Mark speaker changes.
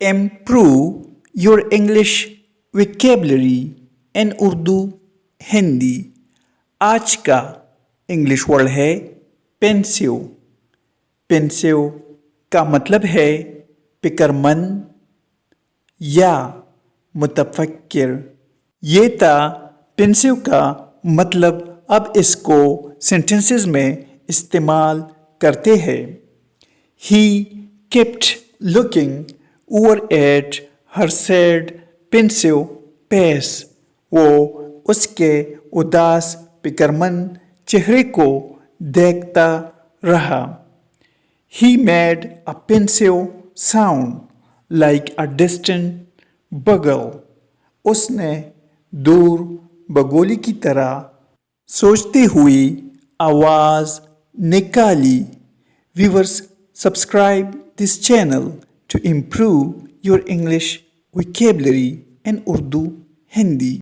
Speaker 1: improve your English vocabulary in Urdu Hindi. आज का English word है पेंसिव। पेंसिव का मतलब है फिक्रमंद या मुतफक्किर। ये था पेंसिव का मतलब। अब इसको सेंटेंसेस में इस्तेमाल करते हैं। He kept looking over at her sad, pensive face. वो उसके उदास फिक्रमंद चेहरे को देखता रहा। He made a pensive sound like a distant bugle. उसने दूर बगोली की तरह सोचती हुई आवाज निकाली। Viewers, subscribe this channel to improve your English vocabulary in Urdu Hindi.